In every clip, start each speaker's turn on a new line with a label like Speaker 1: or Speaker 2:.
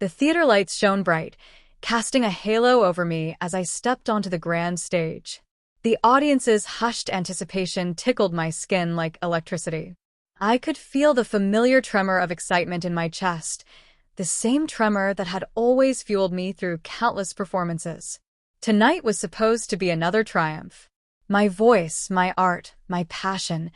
Speaker 1: The theater lights shone bright, casting a halo over me as I stepped onto the grand stage. The audience's hushed anticipation tickled my skin like electricity. I could feel the familiar tremor of excitement in my chest, the same tremor that had always fueled me through countless performances. Tonight was supposed to be another triumph. My voice, my art, my passion,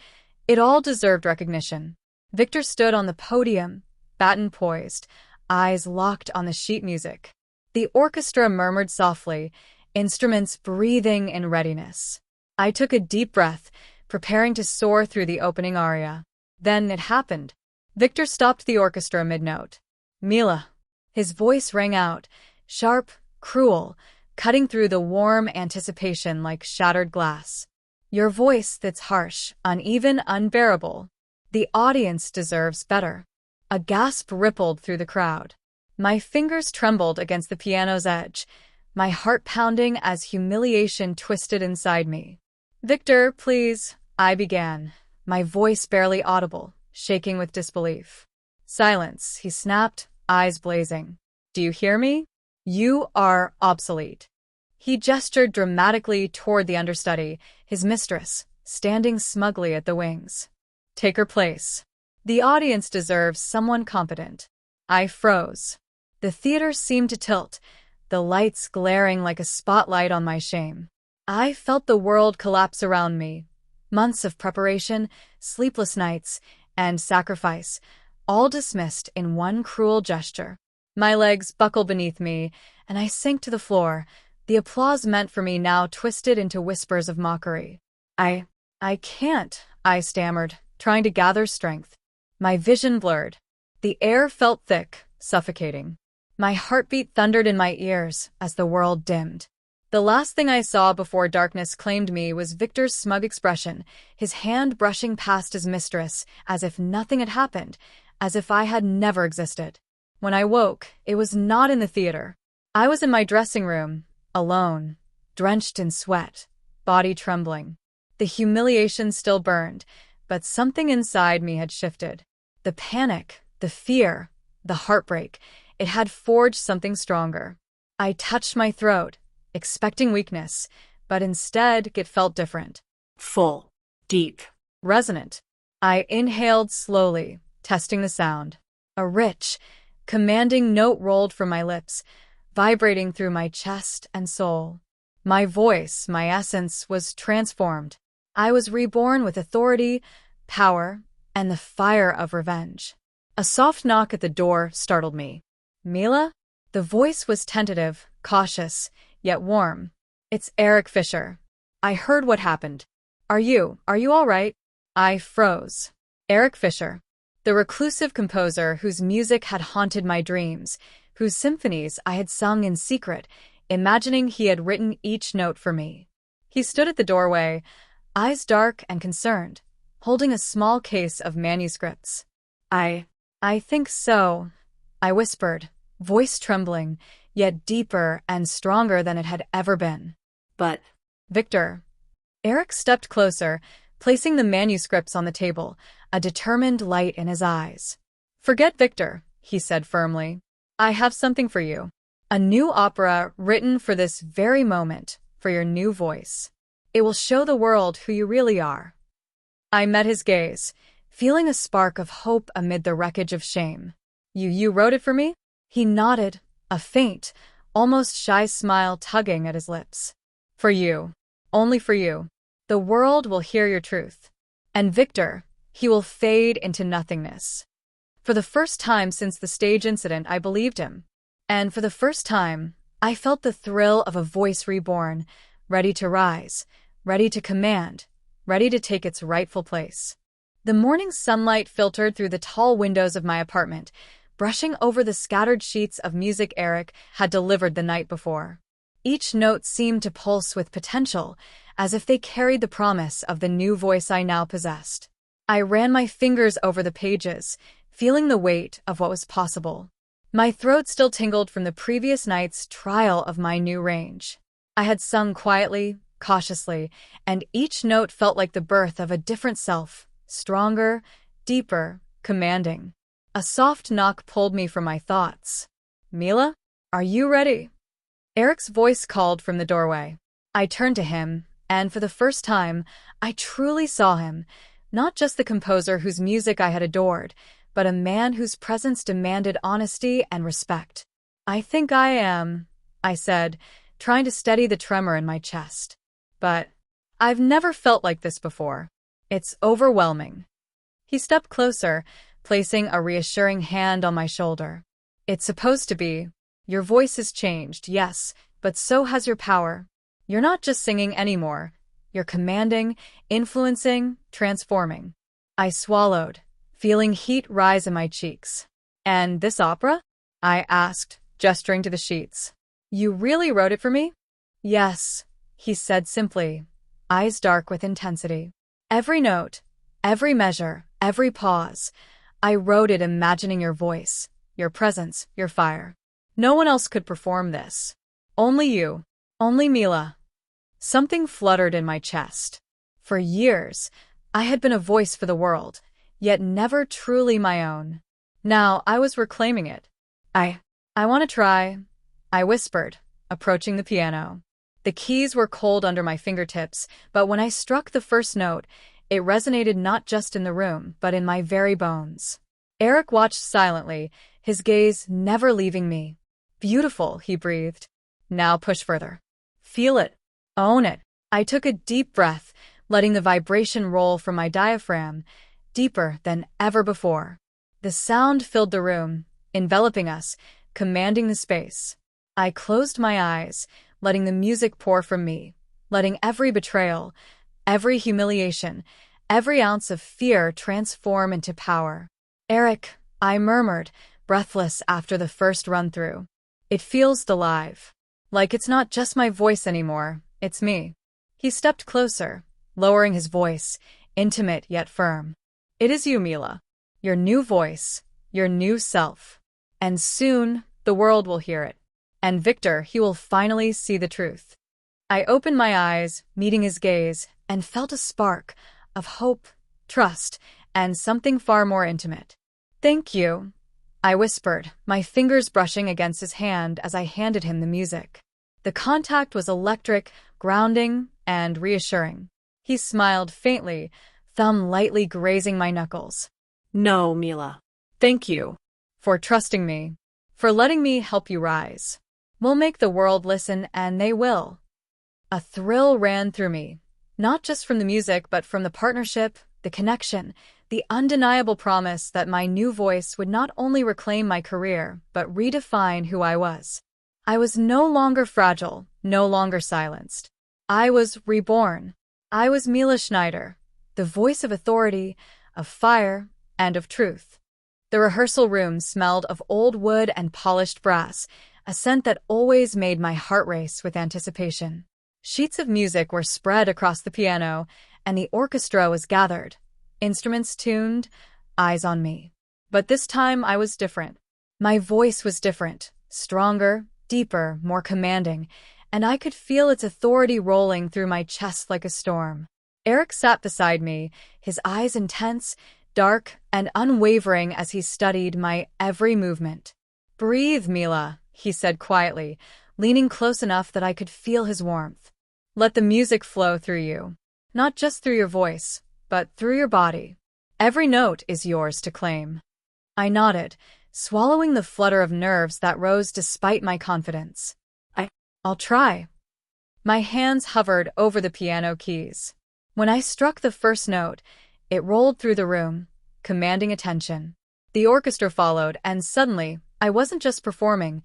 Speaker 1: it all deserved recognition. Viktor stood on the podium, baton poised, eyes locked on the sheet music. The orchestra murmured softly, instruments breathing in readiness. I took a deep breath, preparing to soar through the opening aria. Then it happened. Viktor stopped the orchestra mid-note. "Mila." His voice rang out, sharp, cruel, cutting through the warm anticipation like shattered glass. "Your voice that's harsh, uneven, unbearable. The audience deserves better." A gasp rippled through the crowd. My fingers trembled against the piano's edge, my heart pounding as humiliation twisted inside me. "Viktor, please," I began, my voice barely audible, shaking with disbelief. "Silence," he snapped, eyes blazing. "Do you hear me? You are obsolete." He gestured dramatically toward the understudy, his mistress, standing smugly at the wings. "Take her place. The audience deserves someone competent." I froze. The theater seemed to tilt, the lights glaring like a spotlight on my shame. I felt the world collapse around me. Months of preparation, sleepless nights, and sacrifice, all dismissed in one cruel gesture. My legs buckled beneath me, and I sank to the floor, the applause meant for me now twisted into whispers of mockery. I can't," I stammered, trying to gather strength. My vision blurred. The air felt thick, suffocating. My heartbeat thundered in my ears as the world dimmed. The last thing I saw before darkness claimed me was Viktor's smug expression, his hand brushing past his mistress, as if nothing had happened, as if I had never existed. When I woke, it was not in the theater. I was in my dressing room, alone, drenched in sweat, body trembling. The humiliation still burned, but something inside me had shifted. The panic, the fear, the heartbreak, it had forged something stronger. I touched my throat, expecting weakness, but instead it felt different. Full, deep, resonant. I inhaled slowly, testing the sound. A rich, commanding note rolled from my lips, vibrating through my chest and soul. My voice, my essence, was transformed. I was reborn with authority, power, and the fire of revenge. A soft knock at the door startled me. "Mila?" The voice was tentative, cautious, yet warm. "It's Erik Fischer. I heard what happened. Are you all right?" I froze. Erik Fischer, the reclusive composer whose music had haunted my dreams, whose symphonies I had sung in secret, imagining he had written each note for me. He stood at the doorway, eyes dark and concerned, holding a small case of manuscripts. I think so," I whispered, voice trembling, yet deeper and stronger than it had ever been. "But, Viktor." Erik stepped closer, placing the manuscripts on the table, a determined light in his eyes. "Forget Viktor," he said firmly. "I have something for you. A new opera written for this very moment, for your new voice. It will show the world who you really are." I met his gaze, feeling a spark of hope amid the wreckage of shame. You wrote it for me?" He nodded, a faint, almost shy smile tugging at his lips. "For you. Only for you. The world will hear your truth. And Viktor, he will fade into nothingness." For the first time since the stage incident, I believed him. And for the first time, I felt the thrill of a voice reborn, ready to rise, ready to command, ready to take its rightful place. The morning sunlight filtered through the tall windows of my apartment, brushing over the scattered sheets of music Erik had delivered the night before. Each note seemed to pulse with potential, as if they carried the promise of the new voice I now possessed. I ran my fingers over the pages, feeling the weight of what was possible. My throat still tingled from the previous night's trial of my new range. I had sung quietly, cautiously, and each note felt like the birth of a different self, stronger, deeper, commanding. A soft knock pulled me from my thoughts. Mila, are you ready? Erik's voice called from the doorway. I turned to him, and for the first time, I truly saw him, not just the composer whose music I had adored, but a man whose presence demanded honesty and respect. I think I am, I said, trying to steady the tremor in my chest. But I've never felt like this before. It's overwhelming. He stepped closer, placing a reassuring hand on my shoulder. It's supposed to be. Your voice has changed, yes, but so has your power. You're not just singing anymore. You're commanding, influencing, transforming. I swallowed, feeling heat rise in my cheeks. And this opera? I asked, gesturing to the sheets. You really wrote it for me? Yes, he said simply, eyes dark with intensity. Every note, every measure, every pause. I wrote it imagining your voice, your presence, your fire. No one else could perform this. Only you. Only Mila. Something fluttered in my chest. For years, I had been a voice for the world, yet never truly my own. Now I was reclaiming it. I want to try, I whispered, approaching the piano. The keys were cold under my fingertips, but when I struck the first note, it resonated not just in the room, but in my very bones. Erik watched silently, his gaze never leaving me. Beautiful, he breathed. Now push further. Feel it. Own it. I took a deep breath, letting the vibration roll from my diaphragm, deeper than ever before. The sound filled the room, enveloping us, commanding the space. I closed my eyes, letting the music pour from me, letting every betrayal, every humiliation, every ounce of fear transform into power. Erik, I murmured, breathless after the first run-through. It feels alive. Like it's not just my voice anymore, it's me. He stepped closer, lowering his voice, intimate yet firm. It is you, Mila. Your new voice, your new self. And soon, the world will hear it. And Viktor, he will finally see the truth. I opened my eyes, meeting his gaze, and felt a spark of hope, trust, and something far more intimate. Thank you, I whispered, my fingers brushing against his hand as I handed him the music. The contact was electric, grounding, and reassuring. He smiled faintly, thumb lightly grazing my knuckles.
Speaker 2: No, Mila.
Speaker 1: Thank you for trusting me, for letting me help you rise. We'll make the world listen, and they will. A thrill ran through me, not just from the music, but from the partnership, the connection, the undeniable promise that my new voice would not only reclaim my career, but redefine who I was. I was no longer fragile, no longer silenced. I was reborn. I was Mila Schneider, the voice of authority, of fire, and of truth. The rehearsal room smelled of old wood and polished brass, a scent that always made my heart race with anticipation. Sheets of music were spread across the piano, and the orchestra was gathered. Instruments tuned, eyes on me. But this time I was different. My voice was different, stronger, deeper, more commanding, and I could feel its authority rolling through my chest like a storm. Erik sat beside me, his eyes intense, dark, and unwavering as he studied my every movement. Breathe, Mila, he said quietly, leaning close enough that I could feel his warmth. Let the music flow through you, not just through your voice, but through your body. Every note is yours to claim. I nodded, swallowing the flutter of nerves that rose despite my confidence. I'll try. My hands hovered over the piano keys. When I struck the first note, it rolled through the room, commanding attention. The orchestra followed, and suddenly, I wasn't just performing.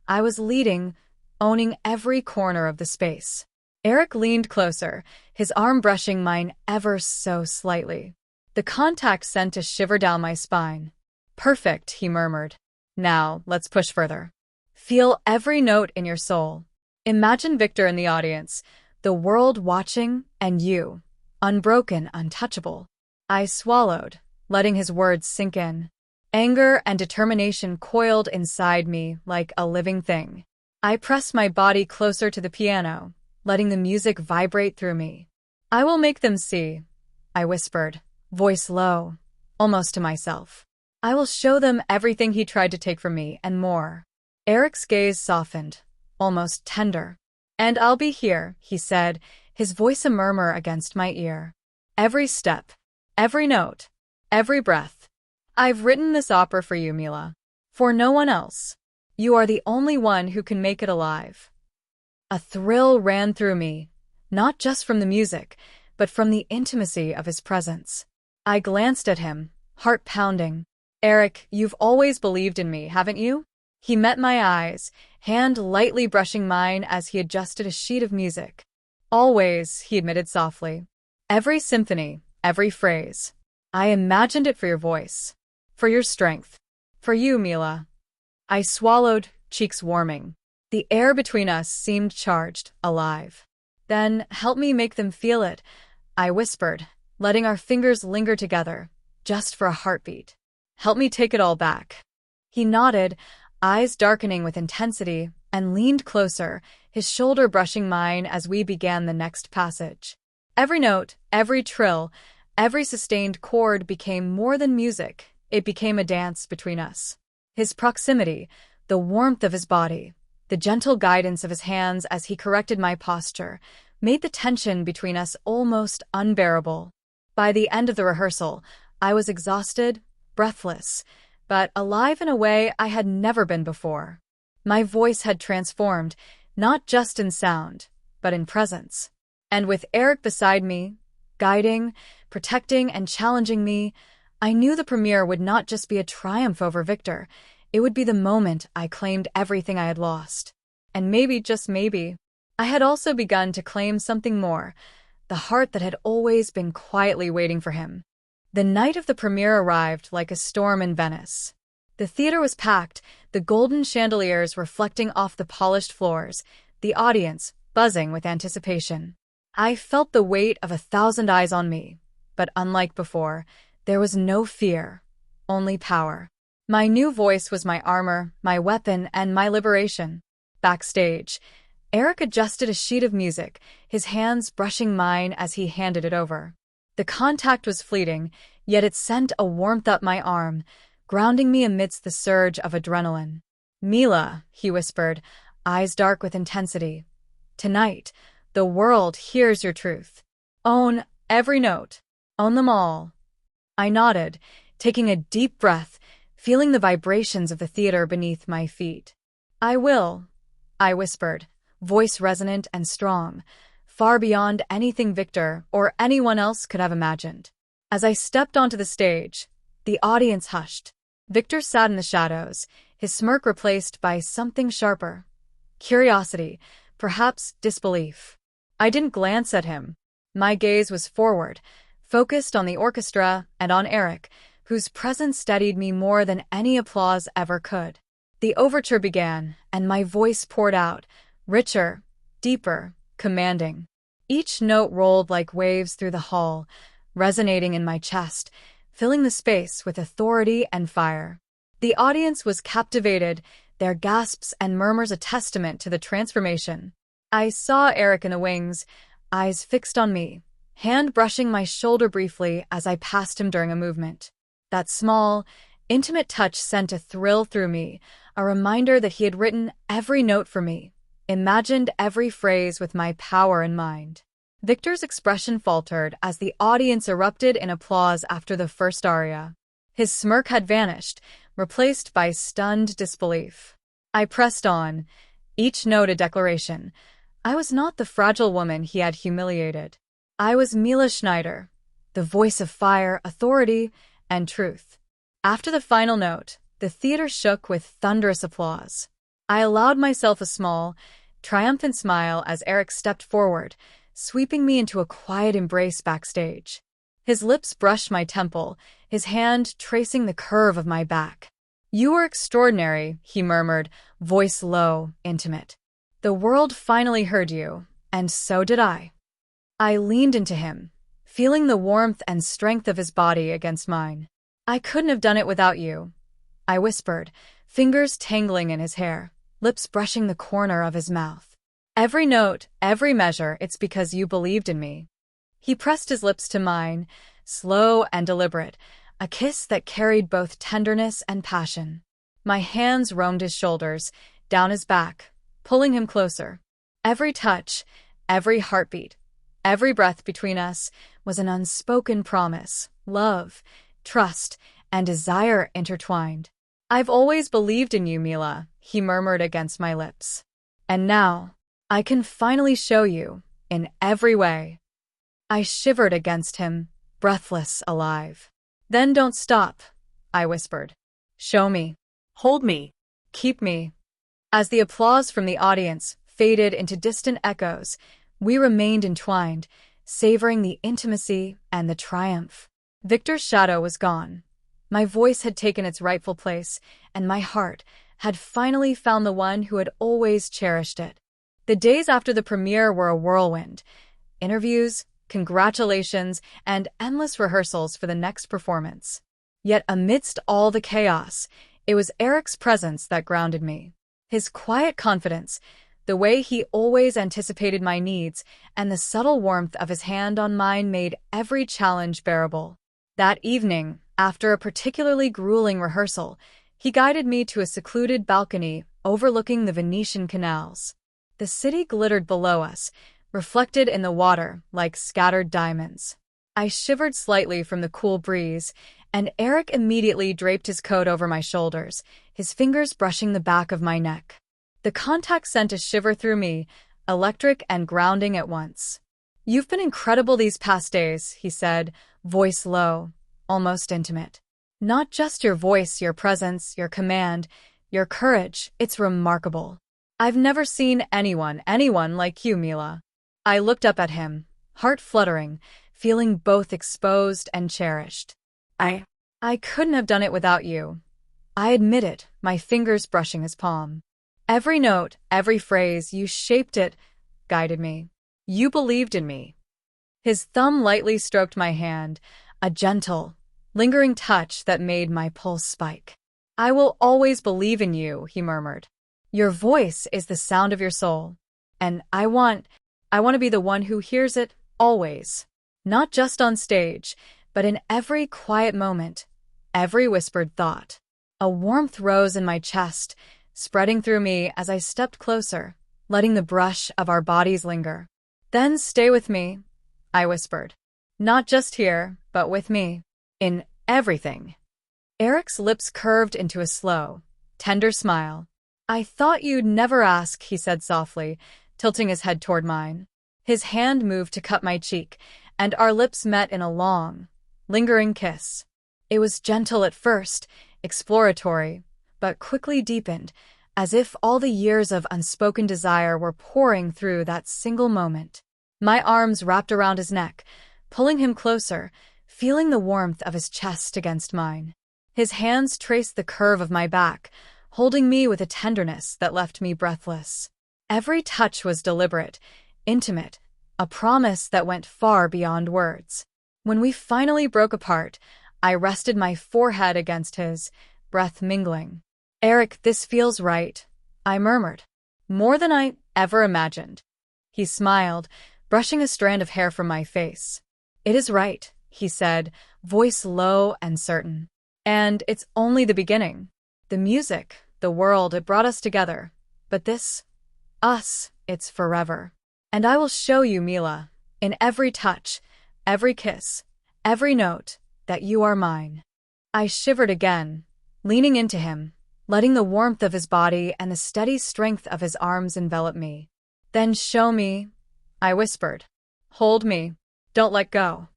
Speaker 1: I was leading, owning every corner of the space. Erik leaned closer, his arm brushing mine ever so slightly. The contact sent a shiver down my spine. Perfect, he murmured. Now, let's push further. Feel every note in your soul. Imagine Viktor in the audience, the world watching, and you, unbroken, untouchable. I swallowed, letting his words sink in. Anger and determination coiled inside me like a living thing. I pressed my body closer to the piano, letting the music vibrate through me. I will make them see, I whispered, voice low, almost to myself. I will show them everything he tried to take from me and more. Erik's gaze softened, almost tender. "And I'll be here," he said, his voice a murmur against my ear. "Every step, every note, every breath. I've written this opera for you, Mila. For no one else. You are the only one who can make it alive." A thrill ran through me, not just from the music, but from the intimacy of his presence. I glanced at him, heart pounding. "Erik, you've always believed in me, haven't you?" He met my eyes, hand lightly brushing mine as he adjusted a sheet of music. "Always," he admitted softly. "Every symphony, every phrase. I imagined it for your voice, for your strength, for you, Mila." I swallowed, cheeks warming. The air between us seemed charged, alive. "Then help me make them feel it," I whispered, letting our fingers linger together, just for a heartbeat. "Help me take it all back." He nodded, eyes darkening with intensity, and leaned closer, his shoulder brushing mine as we began the next passage. Every note, every trill, every sustained chord became more than music. It became a dance between us. His proximity, the warmth of his body, the gentle guidance of his hands as he corrected my posture, made the tension between us almost unbearable. By the end of the rehearsal, I was exhausted, breathless, but alive in a way I had never been before. My voice had transformed, not just in sound, but in presence. And with Erik beside me, guiding, protecting, and challenging me, I knew the premiere would not just be a triumph over Viktor. It would be the moment I claimed everything I had lost. And maybe, just maybe, I had also begun to claim something more, the heart that had always been quietly waiting for him. The night of the premiere arrived like a storm in Venice. The theater was packed, the golden chandeliers reflecting off the polished floors, the audience buzzing with anticipation. I felt the weight of 1,000 eyes on me, but unlike before, there was no fear, only power. My new voice was my armor, my weapon, and my liberation. Backstage, Erik adjusted a sheet of music, his hands brushing mine as he handed it over. The contact was fleeting, yet it sent a warmth up my arm, grounding me amidst the surge of adrenaline. "Mila," he whispered, eyes dark with intensity. "Tonight, the world hears your truth. Own every note. Own them all." I nodded, taking a deep breath, feeling the vibrations of the theater beneath my feet. "I will," I whispered, voice resonant and strong, far beyond anything Viktor or anyone else could have imagined. As I stepped onto the stage, the audience hushed. Viktor sat in the shadows, his smirk replaced by something sharper. Curiosity, perhaps disbelief. I didn't glance at him. My gaze was forward, focused on the orchestra and on Erik, whose presence steadied me more than any applause ever could. The overture began, and my voice poured out, richer, deeper, commanding. Each note rolled like waves through the hall, resonating in my chest, filling the space with authority and fire. The audience was captivated, their gasps and murmurs a testament to the transformation. I saw Erik in the wings, eyes fixed on me, hand brushing my shoulder briefly as I passed him during a movement. That small, intimate touch sent a thrill through me, a reminder that he had written every note for me, imagined every phrase with my power in mind. Viktor's expression faltered as the audience erupted in applause after the first aria. His smirk had vanished, replaced by stunned disbelief. I pressed on, each note a declaration. I was not the fragile woman he had humiliated. I was Mila Schneider, the voice of fire, authority, and truth. After the final note, the theater shook with thunderous applause. I allowed myself a small, triumphant smile as Erik stepped forward, sweeping me into a quiet embrace backstage. His lips brushed my temple, his hand tracing the curve of my back. "You were extraordinary," he murmured, voice low, intimate. "The world finally heard you, and so did I." I leaned into him, feeling the warmth and strength of his body against mine. "I couldn't have done it without you," I whispered, fingers tangling in his hair, lips brushing the corner of his mouth. "Every note, every measure, it's because you believed in me." He pressed his lips to mine, slow and deliberate, a kiss that carried both tenderness and passion. My hands roamed his shoulders, down his back, pulling him closer. Every touch, every heartbeat, every breath between us was an unspoken promise, love, trust, and desire intertwined. "I've always believed in you, Mila," he murmured against my lips. "And now, I can finally show you, in every way." I shivered against him, breathless, alive. "Then don't stop," I whispered. "Show me. Hold me. Keep me." As the applause from the audience faded into distant echoes, we remained entwined, savoring the intimacy and the triumph. Victor's shadow was gone. My voice had taken its rightful place, and my heart had finally found the one who had always cherished it. The days after the premiere were a whirlwind. Interviews, congratulations, and endless rehearsals for the next performance. Yet amidst all the chaos, it was Erik's presence that grounded me. His quiet confidence, the way he always anticipated my needs, and the subtle warmth of his hand on mine made every challenge bearable. That evening, after a particularly grueling rehearsal, he guided me to a secluded balcony overlooking the Venetian canals. The city glittered below us, reflected in the water like scattered diamonds. I shivered slightly from the cool breeze, and Erik immediately draped his coat over my shoulders, his fingers brushing the back of my neck. The contact sent a shiver through me, electric and grounding at once. "You've been incredible these past days," he said, voice low, almost intimate. "Not just your voice, your presence, your command, your courage, it's remarkable. I've never seen anyone like you, Mila." I looked up at him, heart fluttering, feeling both exposed and cherished. I couldn't have done it without you. I admitted, my fingers brushing his palm. "Every note, every phrase, you shaped it, guided me. You believed in me." His thumb lightly stroked my hand, a gentle, lingering touch that made my pulse spike. "I will always believe in you," he murmured. "Your voice is the sound of your soul, and I want to be the one who hears it, always. Not just on stage, but in every quiet moment, every whispered thought." A warmth rose in my chest, spreading through me as I stepped closer, letting the brush of our bodies linger. "Then stay with me," I whispered. "Not just here, but with me. In everything." Erik's lips curved into a slow, tender smile. "I thought you'd never ask," he said softly, tilting his head toward mine. His hand moved to cup my cheek, and our lips met in a long, lingering kiss. It was gentle at first, exploratory, but quickly deepened, as if all the years of unspoken desire were pouring through that single moment. My arms wrapped around his neck, pulling him closer, feeling the warmth of his chest against mine. His hands traced the curve of my back, holding me with a tenderness that left me breathless. Every touch was deliberate, intimate, a promise that went far beyond words. When we finally broke apart, I rested my forehead against his, breath mingling. "Erik, this feels right," I murmured. "More than I ever imagined." He smiled, brushing a strand of hair from my face. "It is right," he said, voice low and certain. "And it's only the beginning. The music, the world, it brought us together. But this, us, it's forever. And I will show you, Mila, in every touch, every kiss, every note, that you are mine." I shivered again, leaning into him, letting the warmth of his body and the steady strength of his arms envelop me. "Then show me," I whispered. "Hold me. Don't let go."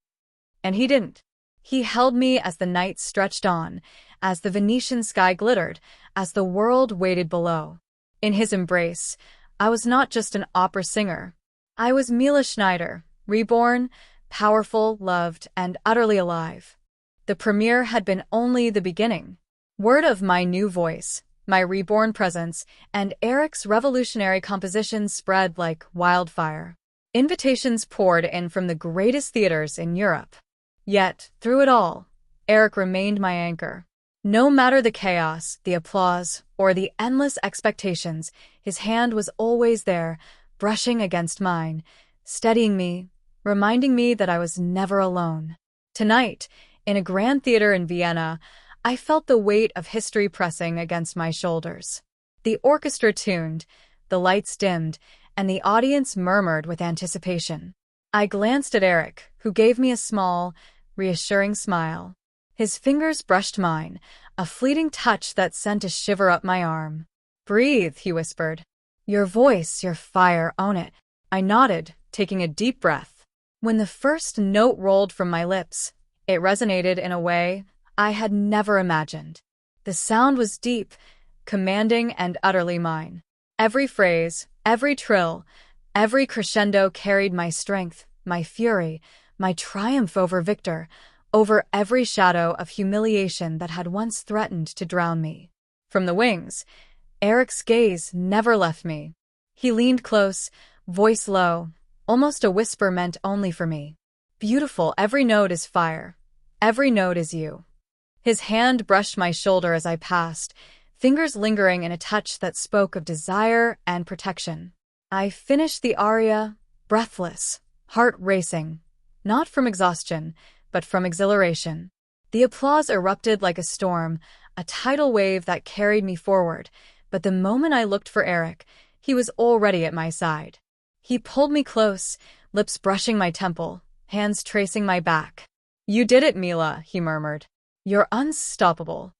Speaker 1: And he didn't. He held me as the night stretched on, as the Venetian sky glittered, as the world waited below. In his embrace, I was not just an opera singer. I was Mila Schneider, reborn, powerful, loved, and utterly alive. The premiere had been only the beginning. Word of my new voice, my reborn presence, and Erik's revolutionary compositions spread like wildfire. Invitations poured in from the greatest theaters in Europe. Yet, through it all, Erik remained my anchor. No matter the chaos, the applause, or the endless expectations, his hand was always there, brushing against mine, steadying me, reminding me that I was never alone. Tonight, in a grand theater in Vienna, I felt the weight of history pressing against my shoulders. The orchestra tuned, the lights dimmed, and the audience murmured with anticipation. I glanced at Erik, who gave me a small, reassuring smile. His fingers brushed mine, a fleeting touch that sent a shiver up my arm. "Breathe," he whispered. "Your voice, your fire, own it." I nodded, taking a deep breath. When the first note rolled from my lips, it resonated in a way I had never imagined. The sound was deep, commanding, and utterly mine. Every phrase, every trill, every crescendo carried my strength, my fury, my triumph over Viktor, over every shadow of humiliation that had once threatened to drown me. From the wings, Erik's gaze never left me. He leaned close, voice low, almost a whisper meant only for me. "Beautiful, every note is fire. Every note is you." His hand brushed my shoulder as I passed, fingers lingering in a touch that spoke of desire and protection. I finished the aria, breathless, heart racing, not from exhaustion, but from exhilaration. The applause erupted like a storm, a tidal wave that carried me forward, but the moment I looked for Erik, he was already at my side. He pulled me close, lips brushing my temple, hands tracing my back. "You did it, Mila," he murmured. "You're unstoppable."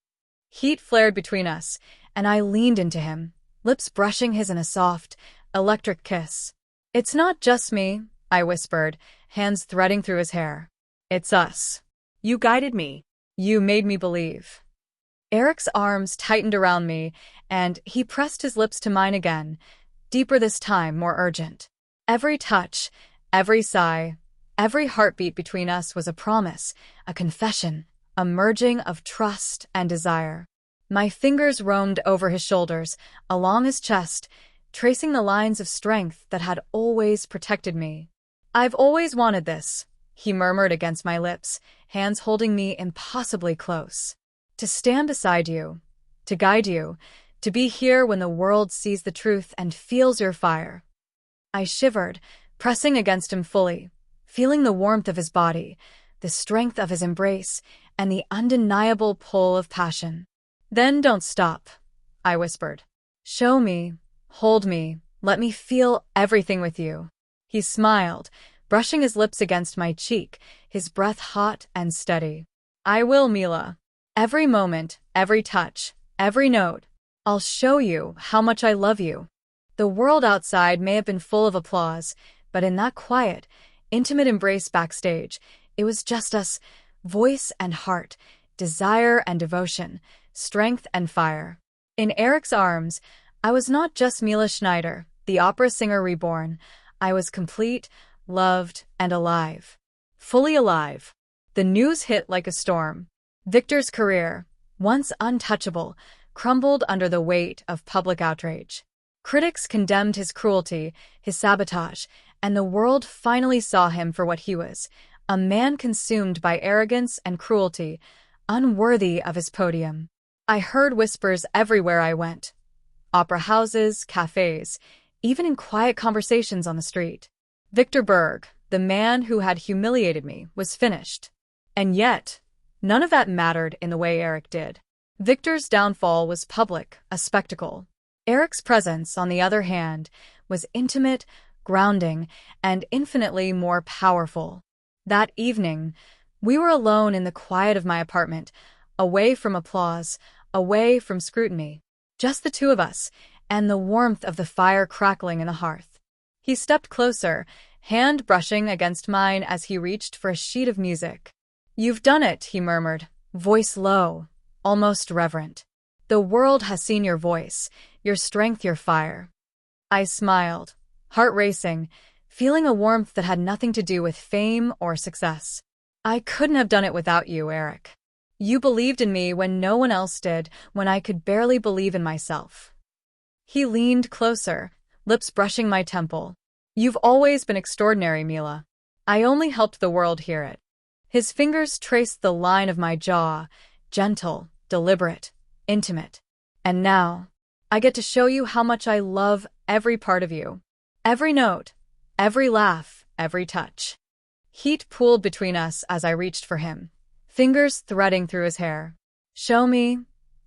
Speaker 1: Heat flared between us, and I leaned into him, lips brushing his in a soft, electric kiss. "It's not just me," I whispered, hands threading through his hair. "It's us. You guided me. You made me believe." Erik's arms tightened around me, and he pressed his lips to mine again, deeper this time, more urgent. Every touch, every sigh, every heartbeat between us was a promise, a confession, a merging of trust and desire. My fingers roamed over his shoulders, along his chest, tracing the lines of strength that had always protected me. "I've always wanted this," he murmured against my lips, hands holding me impossibly close. "To stand beside you, to guide you, to be here when the world sees the truth and feels your fire." I shivered, pressing against him fully, feeling the warmth of his body, the strength of his embrace, and the undeniable pull of passion. "Then don't stop," I whispered. "Show me, hold me, let me feel everything with you." He smiled, brushing his lips against my cheek, his breath hot and steady. "I will, Mila. Every moment, every touch, every note. I'll show you how much I love you." The world outside may have been full of applause, but in that quiet, intimate embrace backstage, it was just us, voice and heart, desire and devotion, strength and fire. In Erik's arms, I was not just Mila Schneider, the opera singer reborn. I was complete, loved, and alive. Fully alive. The news hit like a storm. Viktor's career, once untouchable, crumbled under the weight of public outrage. Critics condemned his cruelty, his sabotage, and the world finally saw him for what he was, a man consumed by arrogance and cruelty, unworthy of his podium. I heard whispers everywhere I went. Opera houses, cafes, even in quiet conversations on the street. Viktor Berg, the man who had humiliated me, was finished. And yet, none of that mattered in the way Erik did. Viktor's downfall was public, a spectacle. Erik's presence, on the other hand, was intimate, grounding, and infinitely more powerful. That evening, we were alone in the quiet of my apartment, away from applause, away from scrutiny. Just the two of us, and the warmth of the fire crackling in the hearth. He stepped closer, hand brushing against mine as he reached for a sheet of music. "You've done it," he murmured, voice low, almost reverent. "The world has seen your voice, your strength, your fire." I smiled, heart racing, feeling a warmth that had nothing to do with fame or success. "I couldn't have done it without you, Erik. You believed in me when no one else did, when I could barely believe in myself." He leaned closer, lips brushing my temple. "You've always been extraordinary, Mila. I only helped the world hear it." His fingers traced the line of my jaw, gentle, deliberate, intimate. "And now, I get to show you how much I love every part of you. Every note, every laugh, every touch." Heat pooled between us as I reached for him, fingers threading through his hair. Show me,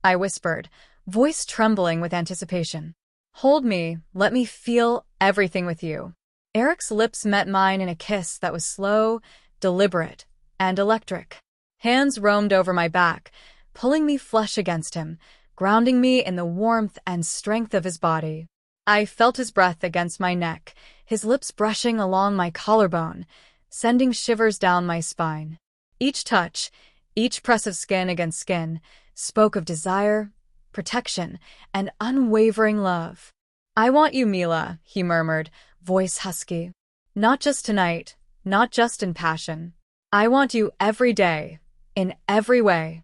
Speaker 1: I whispered, voice trembling with anticipation. Hold me, let me feel everything with you. Erik's lips met mine in a kiss that was slow, deliberate, and electric. Hands roamed over my back, pulling me flush against him, grounding me in the warmth and strength of his body. I felt his breath against my neck, his lips brushing along my collarbone, sending shivers down my spine. Each touch, each press of skin against skin, spoke of desire, protection, and unwavering love. I want you, Mila, he murmured, voice husky. Not just tonight, not just in passion. I want you every day, in every way.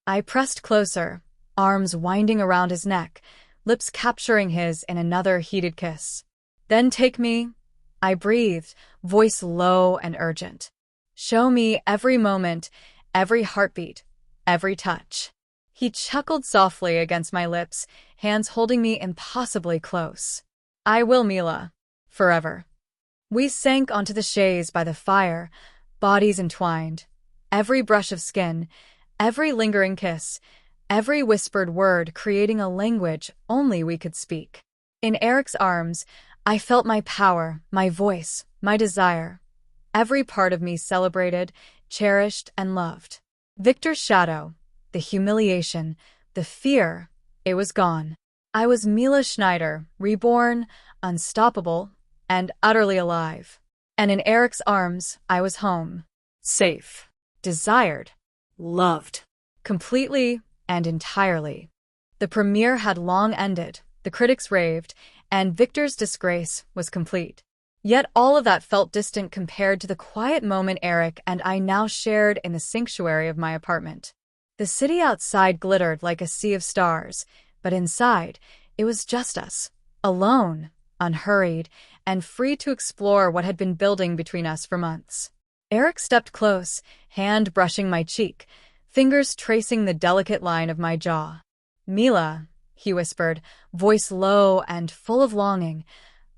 Speaker 1: I pressed closer, arms winding around his neck, lips capturing his in another heated kiss. Then take me, I breathed, voice low and urgent. Show me every moment, every heartbeat, every touch. He chuckled softly against my lips, hands holding me impossibly close. I will, Mila. Forever. We sank onto the chaise by the fire, bodies entwined. Every brush of skin, every lingering kiss, every whispered word creating a language only we could speak. In Erik's arms, I felt my power, my voice, my desire. Every part of me celebrated, cherished, and loved. Viktor's shadow, the humiliation, the fear, it was gone. I was Mila Schneider, reborn, unstoppable, and utterly alive. And in Erik's arms, I was home. Safe. Desired. Loved. Completely and entirely. The premiere had long ended, the critics raved, and Viktor's disgrace was complete. Yet all of that felt distant compared to the quiet moment Erik and I now shared in the sanctuary of my apartment. The city outside glittered like a sea of stars, but inside, it was just us, alone, unhurried, and free to explore what had been building between us for months. Erik stepped close, hand brushing my cheek, fingers tracing the delicate line of my jaw. Mila, he whispered, voice low and full of longing,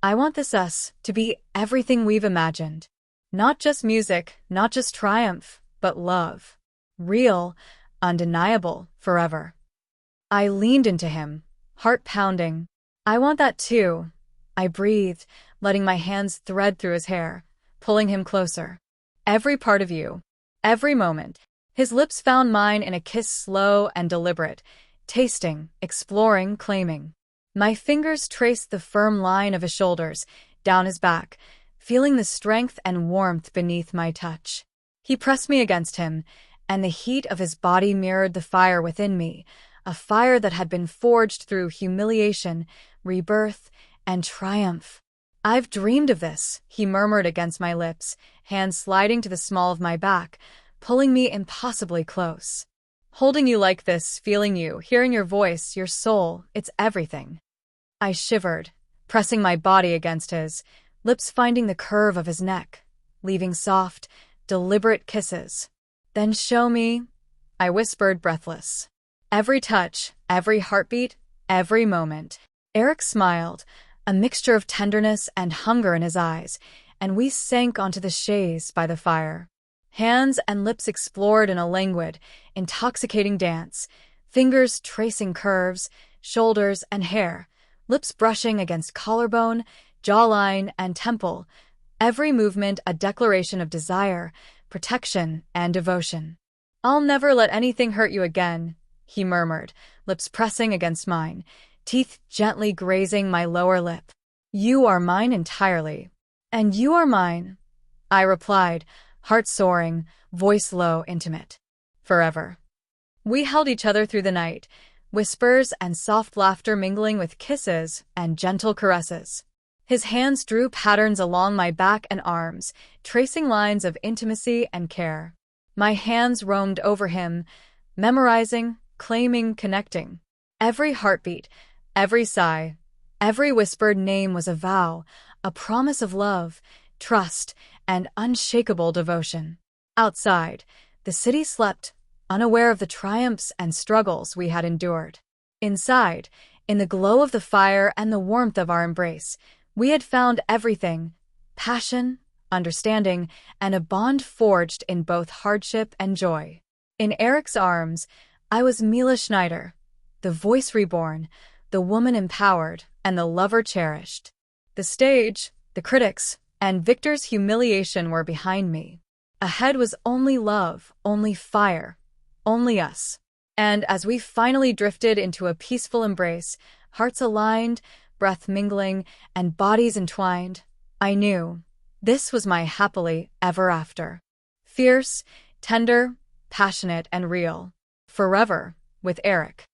Speaker 1: I want this us to be everything we've imagined. Not just music, not just triumph, but love. Real, undeniable, forever. I leaned into him, heart pounding. I want that too. I breathed, letting my hands thread through his hair, pulling him closer. Every part of you, every moment. His lips found mine in a kiss slow and deliberate, tasting, exploring, claiming. My fingers traced the firm line of his shoulders, down his back, feeling the strength and warmth beneath my touch. He pressed me against him, and the heat of his body mirrored the fire within me, a fire that had been forged through humiliation, rebirth, and triumph. I've dreamed of this, he murmured against my lips, hands sliding to the small of my back, pulling me impossibly close. Holding you like this, feeling you, hearing your voice, your soul, it's everything. I shivered, pressing my body against his, lips finding the curve of his neck, leaving soft, deliberate kisses. Then show me, I whispered, breathless. Every touch, every heartbeat, every moment. Erik smiled, a mixture of tenderness and hunger in his eyes, and we sank onto the chaise by the fire. Hands and lips explored in a languid, intoxicating dance, fingers tracing curves, shoulders and hair, lips brushing against collarbone, jawline, and temple, every movement a declaration of desire, protection, and devotion. I'll never let anything hurt you again, he murmured, lips pressing against mine, teeth gently grazing my lower lip. You are mine entirely. And you are mine, I replied, heart soaring, voice low, intimate. Forever. We held each other through the night, whispers and soft laughter mingling with kisses and gentle caresses. His hands drew patterns along my back and arms, tracing lines of intimacy and care. My hands roamed over him, memorizing, claiming, connecting. Every heartbeat, every sigh, every whispered name was a vow, a promise of love, trust, and unshakable devotion. Outside, the city slept, unaware of the triumphs and struggles we had endured. Inside, in the glow of the fire and the warmth of our embrace, we had found everything: passion, understanding, and a bond forged in both hardship and joy. In Erik's arms, I was Mila Schneider, the voice reborn, the woman empowered, and the lover cherished. The stage, the critics, and Viktor's humiliation were behind me. Ahead was only love, only fire, only us. And as we finally drifted into a peaceful embrace, hearts aligned, breath mingling, and bodies entwined, I knew this was my happily ever after. Fierce, tender, passionate, and real. Forever, with Erik.